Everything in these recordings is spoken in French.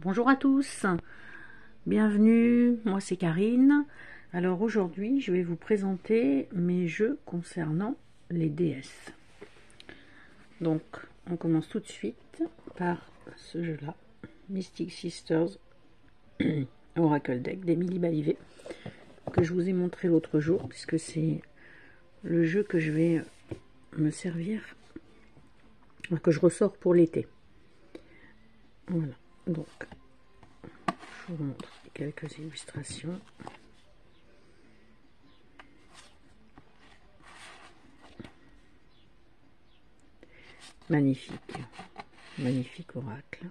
Bonjour à tous, bienvenue, moi c'est Karine. Alors aujourd'hui je vais vous présenter mes jeux concernant les déesses. Donc on commence tout de suite par ce jeu là, Mystic Sisters Oracle Deck d'Emilie Balivet, que je vous ai montré l'autre jour puisque c'est le jeu que je vais me servir, que je ressors pour l'été. Voilà, donc je vous montre quelques illustrations. Magnifique, magnifique oracle.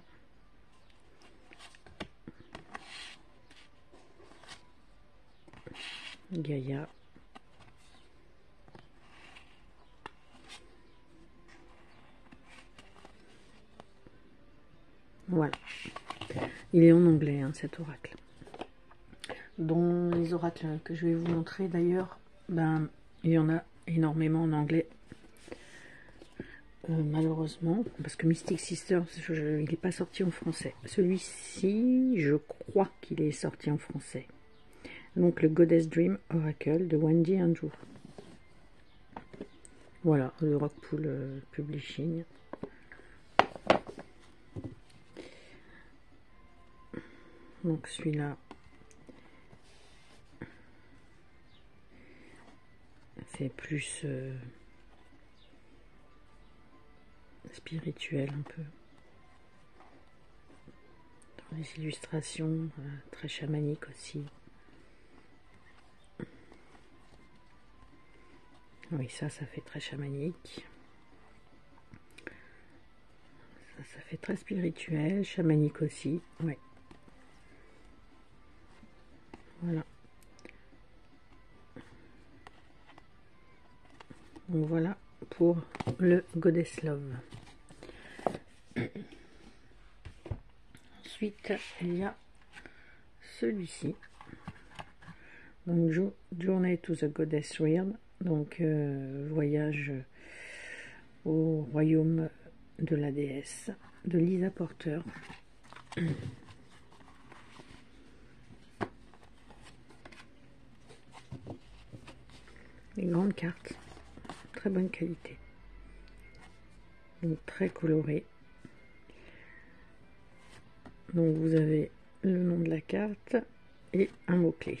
Gaïa. Voilà. Il est en anglais, hein, cet oracle. Dans les oracles que je vais vous montrer d'ailleurs, ben, il y en a énormément en anglais. Malheureusement, parce que Mystic Sisters, il n'est pas sorti en français. Celui-ci, je crois qu'il est sorti en français. Donc le Goddess Dream Oracle de Wendy Andrew. Voilà, le Rockpool Publishing. Donc celui-là, c'est plus spirituel un peu. Dans les illustrations, très chamaniques aussi. Oui, ça fait très chamanique. Ça fait très spirituel, chamanique aussi. Ouais. Voilà. Donc voilà pour le Goddess Love. Ensuite, il y a celui-ci. Donc Journey to the Goddess Realm. Donc voyage au royaume de la déesse de Lisa Porter. Les grandes cartes, très bonne qualité, donc très colorées. Donc vous avez le nom de la carte et un mot-clé.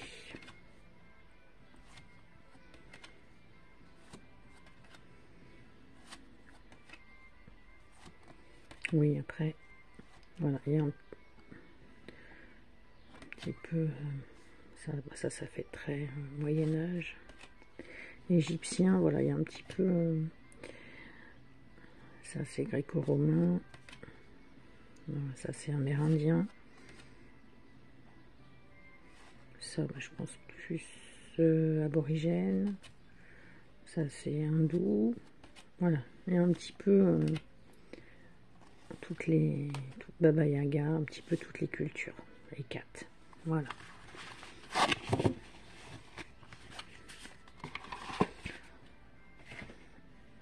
Oui, après, voilà, il y a un petit peu, ça fait très Moyen-Âge, égyptien, voilà, il y a un petit peu, ça c'est gréco-romain, ça c'est amérindien, ça bah, je pense plus aborigène, ça c'est hindou, voilà, il y a un petit peu toute Baba Yaga, un petit peu toutes les cultures, les quatre, voilà.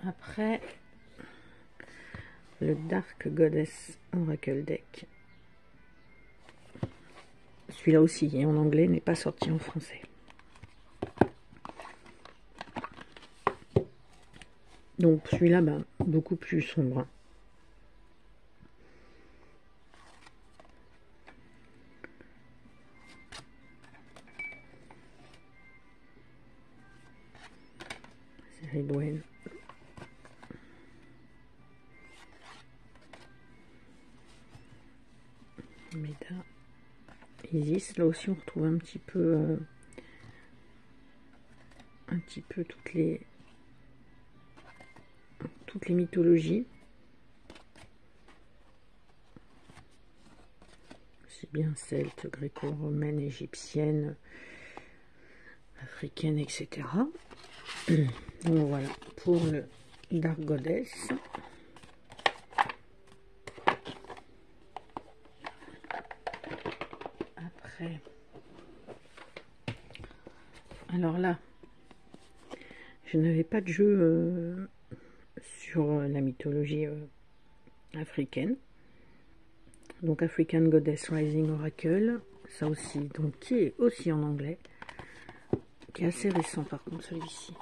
Après, le Dark Goddess Oracle Deck. Celui-là aussi est en anglais, n'est pas sorti en français. Donc celui-là, ben, beaucoup plus sombre. C'est Redwen. Méda. Isis, là aussi on retrouve un petit peu toutes les mythologies. C'est bien celte, gréco-romaine, égyptienne, africaine, etc. Donc voilà pour le Dark Goddess. Après, alors là, je n'avais pas de jeu sur la mythologie africaine. Donc African Goddess Rising Oracle, ça aussi, donc qui est aussi en anglais, qui est assez récent par contre celui-ci.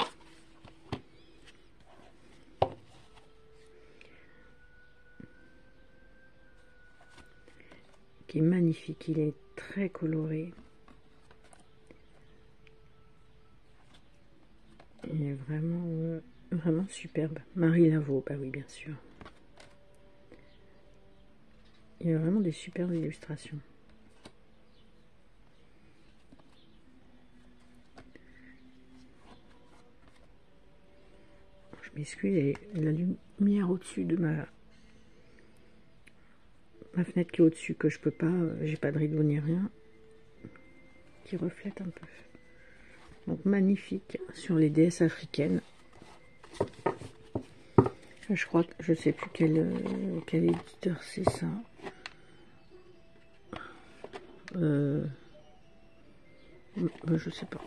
Qui est magnifique, il est très coloré. Il est vraiment, vraiment superbe. Marie Laveau, bah oui, bien sûr. Il y a vraiment des superbes illustrations. Je m'excuse, il y a la lumière au-dessus de ma fenêtre qui est au-dessus, que je peux pas, j'ai pas de rideau ni rien, qui reflète un peu. Donc magnifique sur les déesses africaines. Je crois que je sais plus quel éditeur c'est ça. Je sais pas.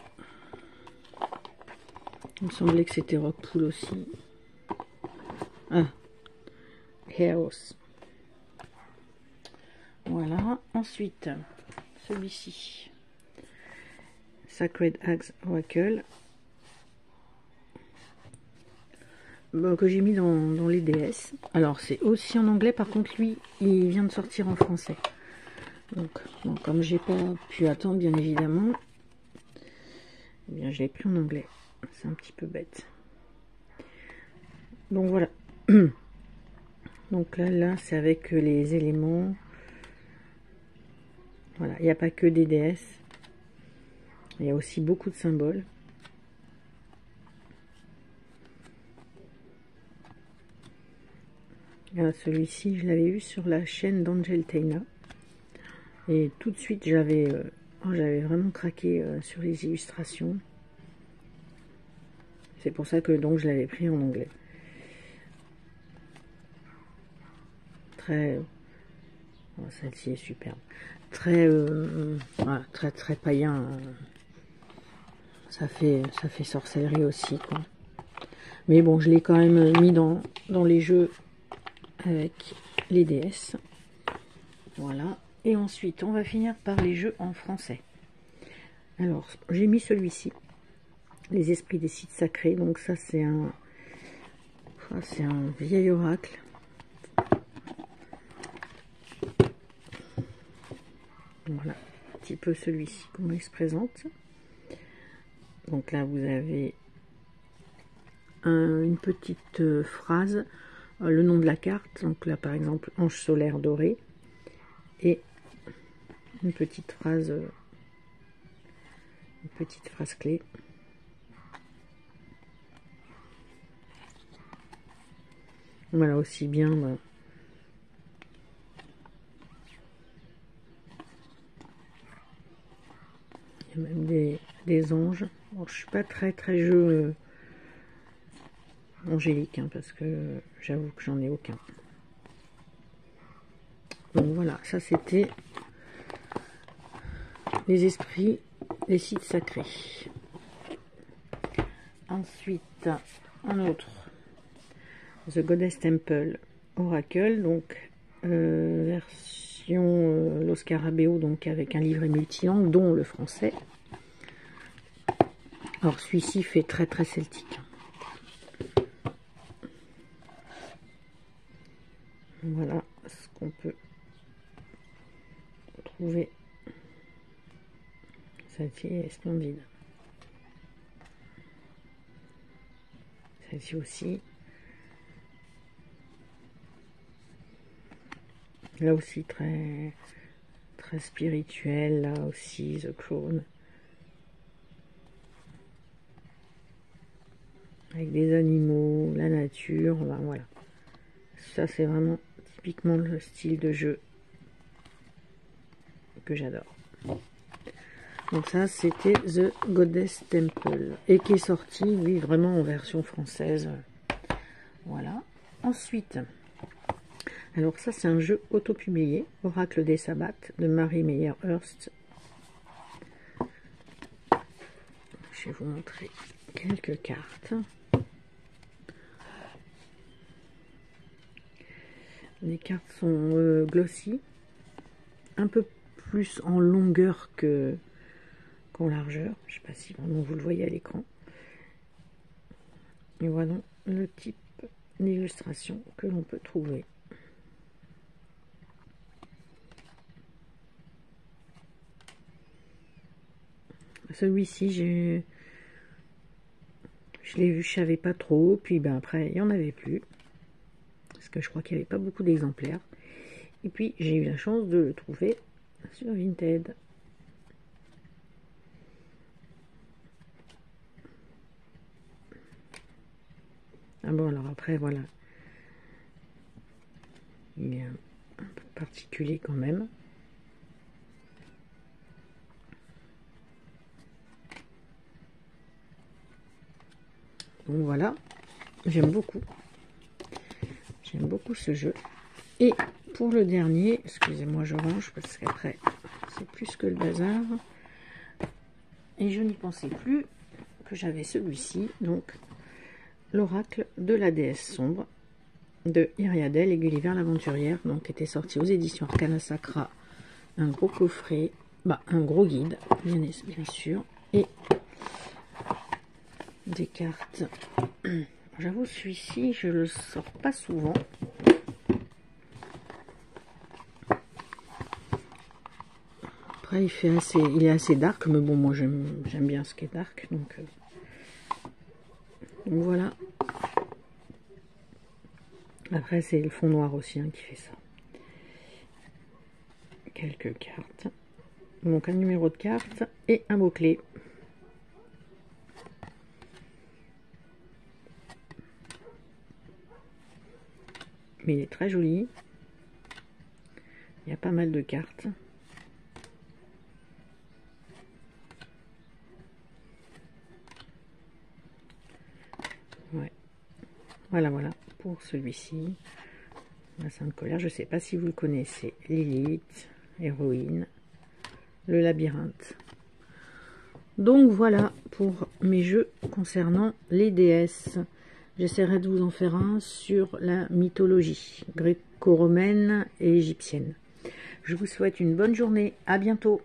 Il me semblait que c'était Rockpool aussi. Ah, Chaos. Voilà. Ensuite, celui-ci. Sacred Axe Oracle. Que j'ai mis dans les DS. Alors, c'est aussi en anglais. Par contre, lui, il vient de sortir en français. Donc, bon, comme j'ai pas pu attendre, bien évidemment, eh bien, je l'ai plus en anglais. C'est un petit peu bête. Donc, voilà. Donc là c'est avec les éléments. Voilà, il n'y a pas que des déesses. Il y a aussi beaucoup de symboles. Celui-ci, je l'avais vu sur la chaîne d'Angel Taina. Et tout de suite, j'avais vraiment craqué sur les illustrations. C'est pour ça que donc je l'avais pris en anglais. Très... Oh, celle-ci est superbe. Très, voilà, très païen. Ça fait sorcellerie aussi, quoi. Mais bon, je l'ai quand même mis dans les jeux avec les DS. Voilà. Et ensuite, on va finir par les jeux en français. Alors, j'ai mis celui-ci. Les esprits des sites sacrés. Donc ça, c'est un vieil oracle. Voilà, un petit peu celui-ci, comment il se présente. Donc là, vous avez une petite phrase, le nom de la carte. Donc là, par exemple, ange solaire doré. Et une petite phrase clé. Voilà, aussi bien... il y a même des anges. Bon, je suis pas très jeu angélique, hein, parce que j'avoue que j'en ai aucun. Donc voilà, ça c'était les esprits, les sites sacrés. Ensuite, un autre, The Goddess Temple Oracle, donc version Los Scarabeo, donc avec un livret multilangue, dont le français. Alors celui-ci fait très celtique. Voilà ce qu'on peut trouver. Celle-ci est splendide. Celle-ci aussi. Là aussi très spirituel. Là aussi The Crown. Avec des animaux, la nature. Ben voilà. Ça c'est vraiment typiquement le style de jeu que j'adore. Donc ça c'était The Goddess Temple et qui est sorti, oui, vraiment en version française. Voilà. Ensuite, alors ça c'est un jeu auto-publié, Oracle des Sabbats de Marie Meyer-Hurst. Je vais vous montrer quelques cartes. Les cartes sont glossy. un peu plus en longueur qu'en largeur. Je ne sais pas si vraiment vous le voyez à l'écran. Et voilà le type d'illustration que l'on peut trouver. Celui-ci, je l'ai vu, je savais pas trop, puis ben après il n'y en avait plus, parce que je crois qu'il n'y avait pas beaucoup d'exemplaires. Et puis j'ai eu la chance de le trouver sur Vinted. Ah bon, alors après voilà, il est un peu particulier quand même. Donc voilà, j'aime beaucoup ce jeu. Et pour le dernier, excusez-moi, je range parce qu'après c'est plus que le bazar. Et je n'y pensais plus que j'avais celui-ci, donc l'oracle de la déesse sombre de Iriadel et Gulliver l'aventurière, donc était sorti aux éditions Arcana Sacra, un gros coffret, un gros guide, bien sûr, et des cartes. J'avoue, celui-ci, je le sors pas souvent. Après, il est assez dark, mais bon, moi j'aime bien ce qui est dark, donc voilà. Après, c'est le fond noir aussi qui fait ça. Quelques cartes. Donc un numéro de carte et un mot-clé. Mais il est très joli. Il y a pas mal de cartes. Ouais. Voilà pour celui-ci. La Sainte Colère, je ne sais pas si vous le connaissez. Lilith, héroïne, le labyrinthe. Donc voilà pour mes jeux concernant les déesses. J'essaierai de vous en faire un sur la mythologie gréco-romaine et égyptienne. Je vous souhaite une bonne journée. À bientôt.